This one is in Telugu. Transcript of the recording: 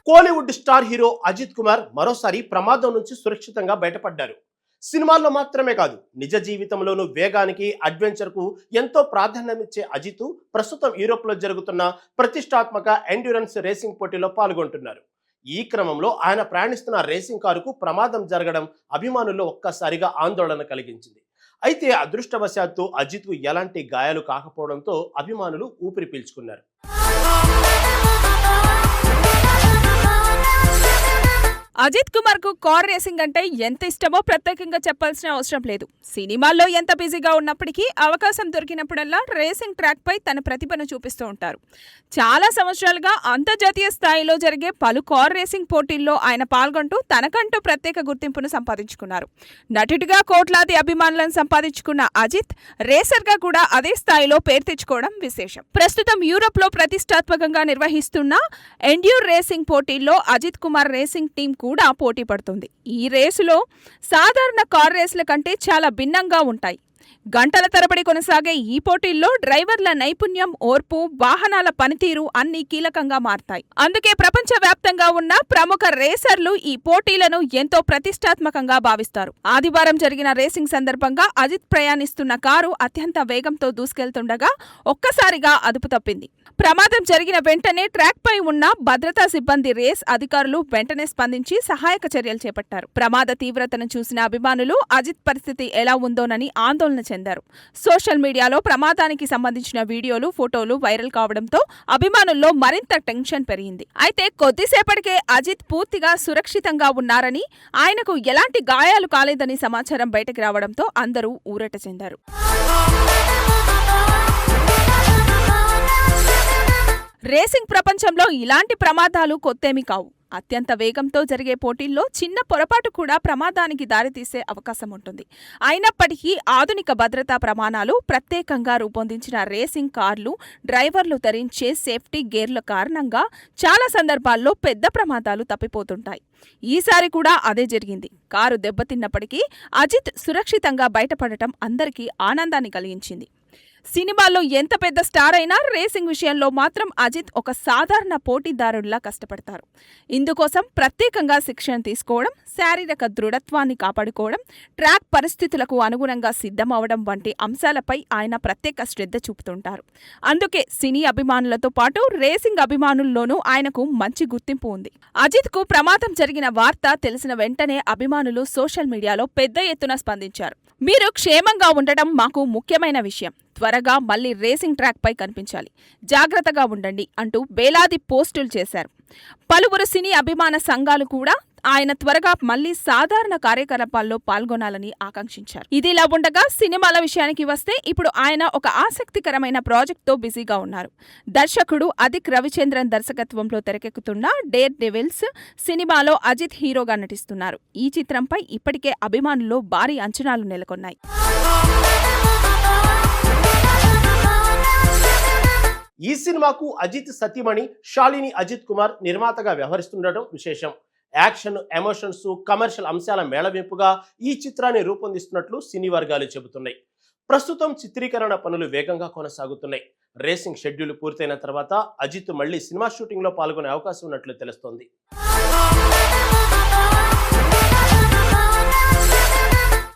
కోలీవుడ్ స్టార్ హీరో అజిత్ కుమార్ మరోసారి ప్రమాదం నుంచి సురక్షితంగా బయటపడ్డారు. సినిమాల్లో మాత్రమే కాదు, నిజ జీవితంలోనూ వేగానికి, అడ్వెంచర్కు ఎంతో ప్రాధాన్యమిచ్చే అజిత్ ప్రస్తుతం యూరోప్లో జరుగుతున్న ప్రతిష్టాత్మక ఎండ్యూరెన్స్ రేసింగ్ పోటీలో పాల్గొంటున్నారు. ఈ క్రమంలో ఆయన ప్రయాణిస్తున్న రేసింగ్ కారుకు ప్రమాదం జరగడం అభిమానుల్లో ఒక్కసారిగా ఆందోళన కలిగించింది. అయితే అదృష్టవశాత్తు అజిత్కు ఎలాంటి గాయాలు కాకపోవడంతో అభిమానులు ఊపిరి పీల్చుకున్నారు. అజిత్ కుమార్ కు కార్ రేసింగ్ అంటే ఎంత ఇష్టమో ప్రత్యేకంగా చెప్పాల్సిన అవసరం లేదు. సినిమాల్లో ఎంత బిజీగా ఉన్నప్పటికీ అవకాశం దొరికినప్పుడల్లా రేసింగ్ ట్రాక్ పై తన ప్రతిభను చూపిస్తూ ఉంటారు. చాలా సంవత్సరాలుగా అంతర్జాతీయ స్థాయిలో జరిగే పలు కార్ రేసింగ్ పోటీల్లో ఆయన పాల్గొంటూ తనకంటూ ప్రత్యేక గుర్తింపును సంపాదించుకున్నారు. నటుడిగా కోట్లాది అభిమానులను సంపాదించుకున్న అజిత్ రేసర్ గా కూడా అదే స్థాయిలో పేరు తెచ్చుకోవడం విశేషం. ప్రస్తుతం యూరోప్ లో ప్రతిష్టాత్మకంగా నిర్వహిస్తున్న ఎండ్యూర్ రేసింగ్ పోటీల్లో అజిత్ కుమార్ రేసింగ్ టీం కూడా పోటీ పడుతుంది. ఈ రేసులో సాధారణ కార్ రేసుల కంటే చాలా భిన్నంగా ఉంటాయి. గంటల తరబడి కొనసాగే ఈ పోటీల్లో డ్రైవర్ల నైపుణ్యం, ఓర్పు, వాహనాల పనితీరు అన్నీ కీలకంగా మారతాయి. అందుకే ప్రపంచవ్యాప్తంగా ఉన్న ప్రముఖ రేసర్లు ఈ పోటీలను ఎంతో ప్రతిష్టాత్మకంగా భావిస్తారు. ఆదివారం జరిగిన రేసింగ్ సందర్భంగా అజిత్ ప్రయాణిస్తున్న కారు అత్యంత వేగంతో దూసుకెళ్తుండగా ఒక్కసారిగా అదుపు తప్పింది. ప్రమాదం జరిగిన వెంటనే ట్రాక్ పై ఉన్న భద్రతా సిబ్బంది, రేస్ అధికారులు వెంటనే స్పందించి సహాయక చర్యలు చేపట్టారు. ప్రమాద తీవ్రతను చూసిన అభిమానులు అజిత్ పరిస్థితి ఎలా ఉందోనని ఆందోళన చెందారు. సోషల్ మీడియాలో ప్రమాదానికి సంబంధించిన వీడియోలు, ఫోటోలు వైరల్ కావడంతో అభిమానుల్లో మరింత టెన్షన్ పెరిగింది. అయితే కొద్దిసేపటికే అజిత్ పూర్తిగా సురక్షితంగా ఉన్నారని, ఆయనకు ఎలాంటి గాయాలు కాలేదని సమాచారం బయటకు రావడంతో అందరూ ఊరట చెందారు. రేసింగ్ ప్రపంచంలో ఇలాంటి ప్రమాదాలు కొత్తేమీ కావు. అత్యంత వేగంతో జరిగే పోటీల్లో చిన్న పొరపాటు కూడా ప్రమాదానికి దారితీసే అవకాశం ఉంటుంది. అయినప్పటికీ ఆధునిక భద్రతా ప్రమాణాలు, ప్రత్యేకంగా రూపొందించిన రేసింగ్ కార్లు, డ్రైవర్లు ధరించే సేఫ్టీ గేర్ల కారణంగా చాలా సందర్భాల్లో పెద్ద ప్రమాదాలు తప్పిపోతుంటాయి. ఈసారి కూడా అదే జరిగింది. కారు దెబ్బతిన్నప్పటికీ అజిత్ సురక్షితంగా బయటపడటం అందరికీ ఆనందాన్ని కలిగించింది. సినిమాల్లో ఎంత పెద్ద స్టార్ అయినా రేసింగ్ విషయంలో మాత్రం అజిత్ ఒక సాధారణ పోటీదారుడిలా కష్టపడతారు. ఇందుకోసం ప్రత్యేకంగా శిక్షణ తీసుకోవడం, శారీరక దృఢత్వాన్ని కాపాడుకోవడం, ట్రాక్ పరిస్థితులకు అనుగుణంగా సిద్ధమవడం వంటి అంశాలపై ఆయన ప్రత్యేక శ్రద్ధ చూపుతుంటారు. అందుకే సినీ అభిమానులతో పాటు రేసింగ్ అభిమానుల్లోనూ ఆయనకు మంచి గుర్తింపు ఉంది. అజిత్ కు ప్రమాదం జరిగిన వార్త తెలిసిన వెంటనే అభిమానులు సోషల్ మీడియాలో పెద్ద ఎత్తున స్పందించారు. మీరు క్షేమంగా ఉండటం మాకు ముఖ్యమైన విషయం. త్వరగా మళ్లీ రేసింగ్ ట్రాక్ పై కనిపించాలి. జాగ్రత్తగా ఉండండి అంటూ వేలాది పోస్టులు చేశారు. పలువురు సినీ అభిమాన సంఘాలు కూడా ఆయన త్వరగా మళ్లీ సాధారణ కార్యకలాపాల్లో పాల్గొనాలని ఆకాంక్షించారు. ఇదిలా ఉండగా సినిమాల విషయానికి వస్తే ఇప్పుడు ఆయన ఒక ఆసక్తికరమైన ప్రాజెక్ట్తో బిజీగా ఉన్నారు. దర్శకుడు అదిక్ రవిచంద్రన్ దర్శకత్వంలో తెరకెక్కుతున్న డేర్ డెవిల్స్ సినిమాలో అజిత్ హీరోగా నటిస్తున్నారు. ఈ చిత్రంపై ఇప్పటికే అభిమానుల్లో భారీ అంచనాలు నెలకొన్నాయి. ఈ సినిమాకు అజిత్ సతీమణి శాలిని అజిత్ కుమార్ నిర్మాతగా వ్యవహరిస్తుండటం విశేషం. యాక్షన్, ఎమోషన్స్, కమర్షియల్ అంశాల మేళవింపుగా ఈ చిత్రాన్ని రూపొందిస్తున్నట్లు సినీ వర్గాలు చెబుతున్నాయి. ప్రస్తుతం చిత్రీకరణ పనులు వేగంగా కొనసాగుతున్నాయి. రేసింగ్ షెడ్యూల్ పూర్తయిన తర్వాత అజిత్ మళ్లీ సినిమా షూటింగ్లో పాల్గొనే అవకాశం ఉన్నట్లు తెలుస్తోంది.